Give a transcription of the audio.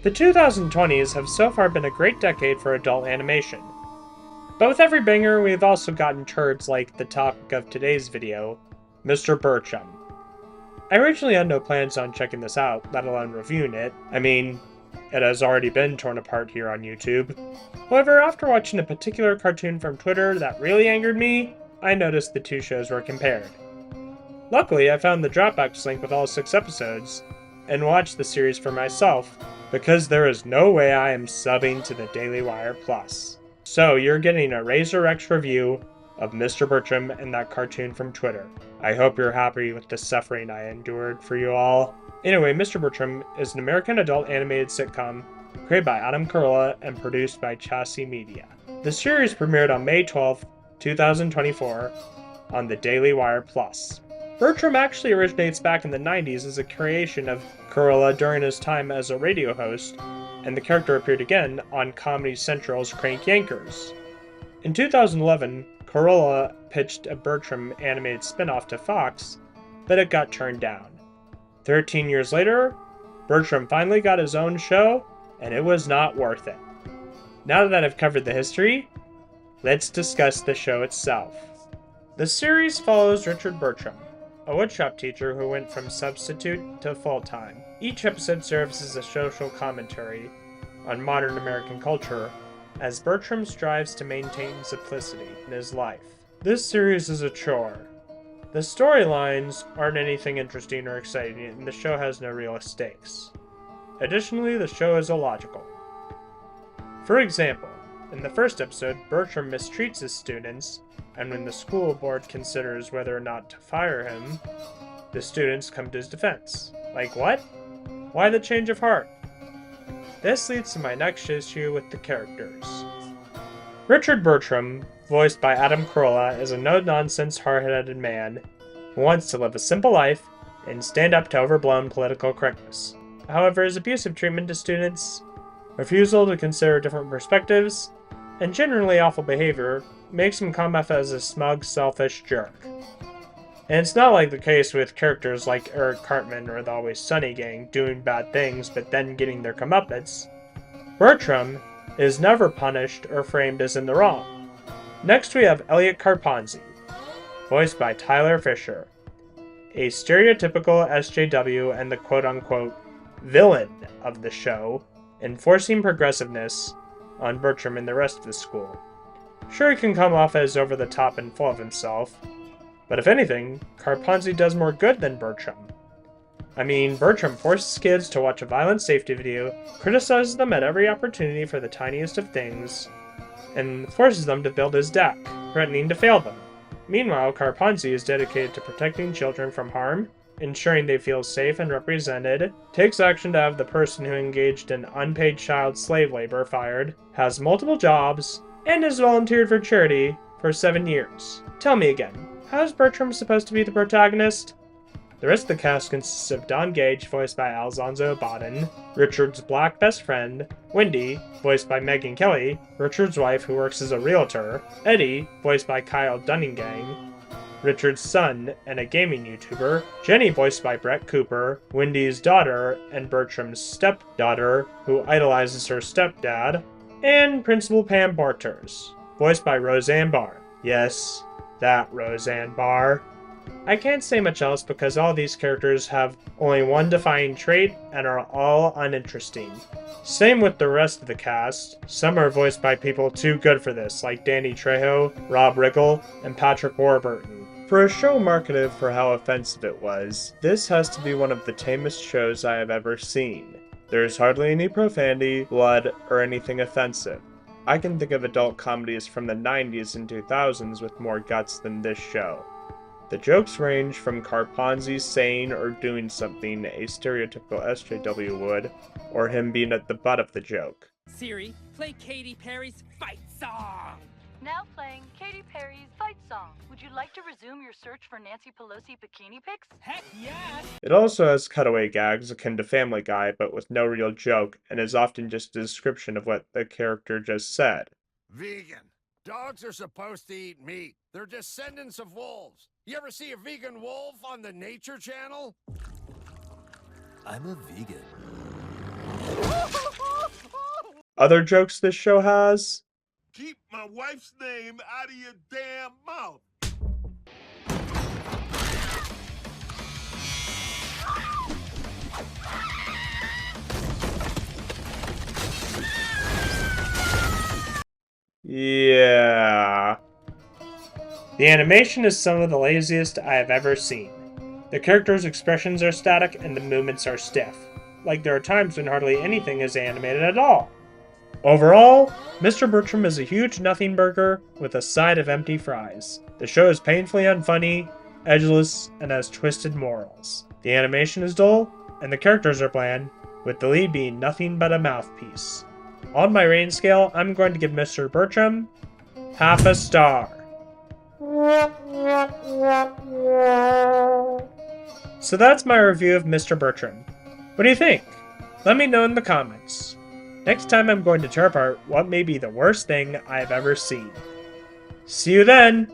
The 2020s have so far been a great decade for adult animation. But with every banger, we've also gotten turds like the topic of today's video, Mr. Birchum. I originally had no plans on checking this out, let alone reviewing it. I mean, it has already been torn apart here on YouTube. However, after watching a particular cartoon from Twitter that really angered me, I noticed the two shows were compared. Luckily, I found the Dropbox link with all 6 episodes, and watched the series for myself, because there is no way I am subbing to the Daily Wire Plus. So you're getting a Razor X review of Mr. Birchum and that cartoon from Twitter. I hope you're happy with the suffering I endured for you all. Anyway, Mr. Birchum is an American adult animated sitcom created by Adam Carolla and produced by Chassis Media. The series premiered on May 12, 2024 on the Daily Wire Plus. Birchum actually originates back in the 90s as a creation of Carolla during his time as a radio host, and the character appeared again on Comedy Central's Crank Yankers. In 2011, Carolla pitched a Birchum animated spin-off to Fox, but it got turned down. 13 years later, Birchum finally got his own show, and it was not worth it. Now that I've covered the history, let's discuss the show itself. The series follows Richard Birchum, a woodshop teacher who went from substitute to full-time. Each episode serves as a social commentary on modern American culture, as Birchum strives to maintain simplicity in his life. This series is a chore. The storylines aren't anything interesting or exciting, and the show has no real stakes. Additionally, the show is illogical. For example, in the first episode, Birchum mistreats his students, and when the school board considers whether or not to fire him, the students come to his defense. Like what? Why the change of heart? This leads to my next issue with the characters. Richard Birchum, voiced by Adam Carolla, is a no-nonsense, hard-headed man who wants to live a simple life and stand up to overblown political correctness. However, his abusive treatment to students, refusal to consider different perspectives, and generally awful behavior makes him come off as a smug, selfish jerk. And it's not like the case with characters like Eric Cartman or the Always Sunny gang doing bad things but then getting their comeuppance. Birchum is never punished or framed as in the wrong. Next we have Elliot Carponzi, voiced by Tyler Fisher, a stereotypical SJW and the quote-unquote villain of the show, enforcing progressiveness on Birchum and the rest of the school. Sure, he can come off as over-the-top and full of himself, but if anything, Carponzi does more good than Birchum. I mean, Birchum forces kids to watch a violent safety video, criticizes them at every opportunity for the tiniest of things, and forces them to build his deck, threatening to fail them. Meanwhile, Carponzi is dedicated to protecting children from harm, ensuring they feel safe and represented, takes action to have the person who engaged in unpaid child slave labor fired, has multiple jobs, and has volunteered for charity for 7 years. Tell me again, how is Birchum supposed to be the protagonist? The rest of the cast consists of Don Gage, voiced by Alonzo Bodden, Richard's black best friend, Wendy, voiced by Megyn Kelly, Richard's wife who works as a realtor, Eddie, voiced by Kyle Dunningang, Richard's son and a gaming YouTuber, Jenny, voiced by Brett Cooper, Wendy's daughter and Bertram's stepdaughter, who idolizes her stepdad, and Principal Pam Barters, voiced by Roseanne Barr. Yes, that Roseanne Barr. I can't say much else because all these characters have only one defining trait and are all uninteresting. Same with the rest of the cast. Some are voiced by people too good for this, like Danny Trejo, Rob Riggle, and Patrick Warburton. For a show marketed for how offensive it was, this has to be one of the tamest shows I have ever seen. There's hardly any profanity, blood, or anything offensive. I can think of adult comedies from the 90s and 2000s with more guts than this show. The jokes range from Carponzi saying or doing something a stereotypical SJW would, or him being at the butt of the joke. Siri, play Katy Perry's Fight Song! Now playing Katy Perry's Fight Song. Would you like to resume your search for Nancy Pelosi bikini pics? Heck yes! It also has cutaway gags akin to Family Guy, but with no real joke, and is often just a description of what the character just said. Vegan. Dogs are supposed to eat meat. They're descendants of wolves. You ever see a vegan wolf on the Nature Channel? I'm a vegan. Other jokes this show has? Keep my wife's name out of your damn mouth. Yeah. The animation is some of the laziest I have ever seen. The characters' expressions are static and the movements are stiff. Like there are times when hardly anything is animated at all. Overall, Mr. Birchum is a huge nothing burger with a side of empty fries. The show is painfully unfunny, edgeless, and has twisted morals. The animation is dull, and the characters are bland, with the lead being nothing but a mouthpiece. On my rating scale, I'm going to give Mr. Birchum half a star. So that's my review of Mr. Birchum. What do you think? Let me know in the comments. Next time I'm going to tear apart what may be the worst thing I've ever seen. See you then!